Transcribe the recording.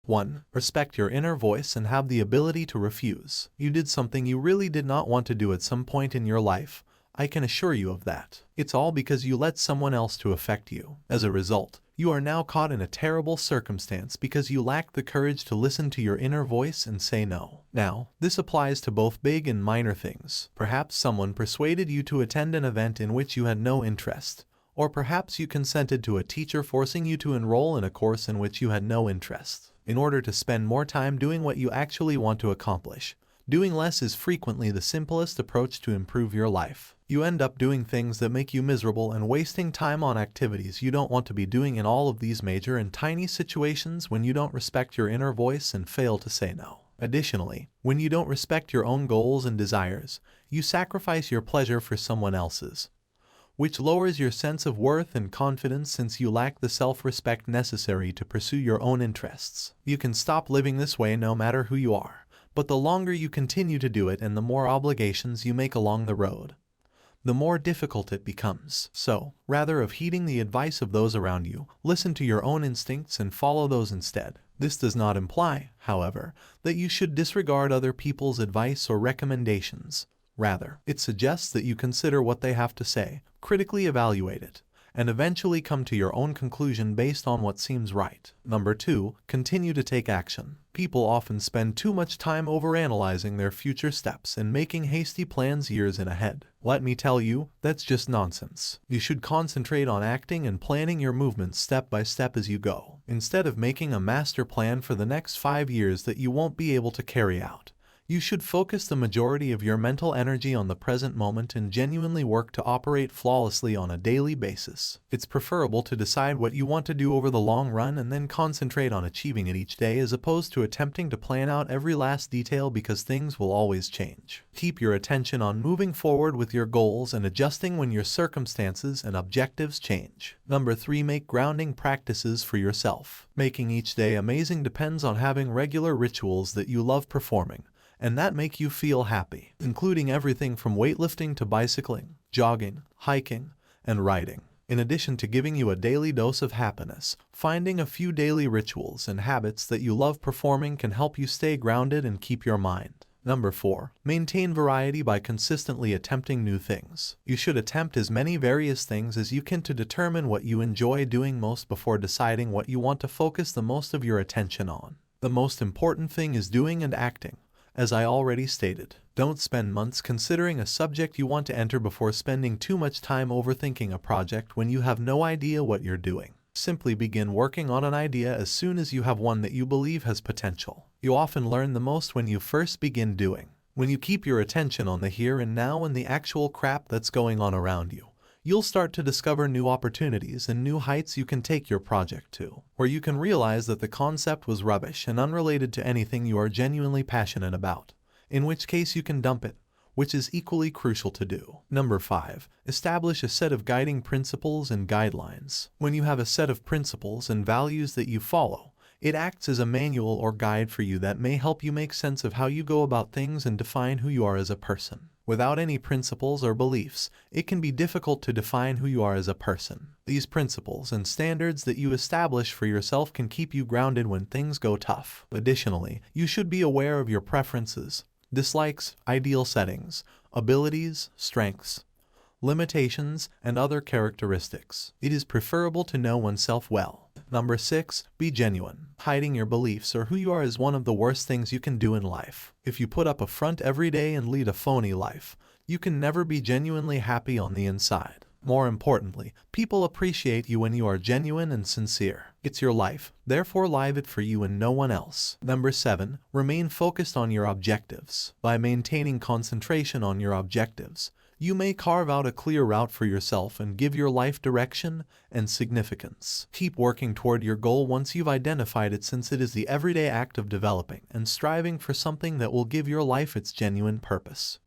1. Respect your inner voice and have the ability to refuse. You did something you really did not want to do at some point in your life. I can assure you of that. It's all because you let someone else to affect you. As a result, you are now caught in a terrible circumstance because you lack the courage to listen to your inner voice and say no. Now, this applies to both big and minor things. Perhaps someone persuaded you to attend an event in which you had no interest. Or perhaps you consented to a teacher forcing you to enroll in a course in which you had no interest. In order to spend more time doing what you actually want to accomplish, doing less is frequently the simplest approach to improve your life. You end up doing things that make you miserable and wasting time on activities you don't want to be doing. In all of these major and tiny situations when you don't respect your inner voice and fail to say no. Additionally, when you don't respect your own goals and desires, you sacrifice your pleasure for someone else's, which lowers your sense of worth and confidence since you lack the self-respect necessary to pursue your own interests. You can stop living this way no matter who you are, but the longer you continue to do it and the more obligations you make along the road, the more difficult it becomes. So, rather of heeding the advice of those around you, listen to your own instincts and follow those instead. This does not imply, however, that you should disregard other people's advice or recommendations. Rather, it suggests that you consider what they have to say, critically evaluate it, and eventually come to your own conclusion based on what seems right. Number 2, continue to take action. People often spend too much time overanalyzing their future steps and making hasty plans years in ahead. Let me tell you, that's just nonsense. You should concentrate on acting and planning your movements step by step as you go, instead of making a master plan for the next 5 years that you won't be able to carry out. You should focus the majority of your mental energy on the present moment and genuinely work to operate flawlessly on a daily basis. It's preferable to decide what you want to do over the long run and then concentrate on achieving it each day as opposed to attempting to plan out every last detail because things will always change. Keep your attention on moving forward with your goals and adjusting when your circumstances and objectives change. Number 3, make grounding practices for yourself. Making each day amazing depends on having regular rituals that you love performing and that make you feel happy, including everything from weightlifting to bicycling, jogging, hiking, and riding. In addition to giving you a daily dose of happiness, finding a few daily rituals and habits that you love performing can help you stay grounded and keep your mind. Number 4, maintain variety by consistently attempting new things. You should attempt as many various things as you can to determine what you enjoy doing most before deciding what you want to focus the most of your attention on. The most important thing is doing and acting. As I already stated, don't spend months considering a subject you want to enter before spending too much time overthinking a project when you have no idea what you're doing. Simply begin working on an idea as soon as you have one that you believe has potential. You often learn the most when you first begin doing. When you keep your attention on the here and now and the actual crap that's going on around you, you'll start to discover new opportunities and new heights you can take your project to, where you can realize that the concept was rubbish and unrelated to anything you are genuinely passionate about, in which case you can dump it, which is equally crucial to do. Number 5, establish a set of guiding principles and guidelines. When you have a set of principles and values that you follow, it acts as a manual or guide for you that may help you make sense of how you go about things and define who you are as a person. Without any principles or beliefs, it can be difficult to define who you are as a person. These principles and standards that you establish for yourself can keep you grounded when things go tough. Additionally, you should be aware of your preferences, dislikes, ideal settings, abilities, strengths, limitations, and other characteristics. It is preferable to know oneself well. Number 6, be genuine. Hiding your beliefs or who you are is one of the worst things you can do in life. If you put up a front every day and lead a phony life, you can never be genuinely happy on the inside. More importantly, people appreciate you when you are genuine and sincere. It's your life, therefore live it for you and no one else. Number 7, remain focused on your objectives. By maintaining concentration on your objectives, you may carve out a clear route for yourself and give your life direction and significance. Keep working toward your goal once you've identified it, since it is the everyday act of developing and striving for something that will give your life its genuine purpose.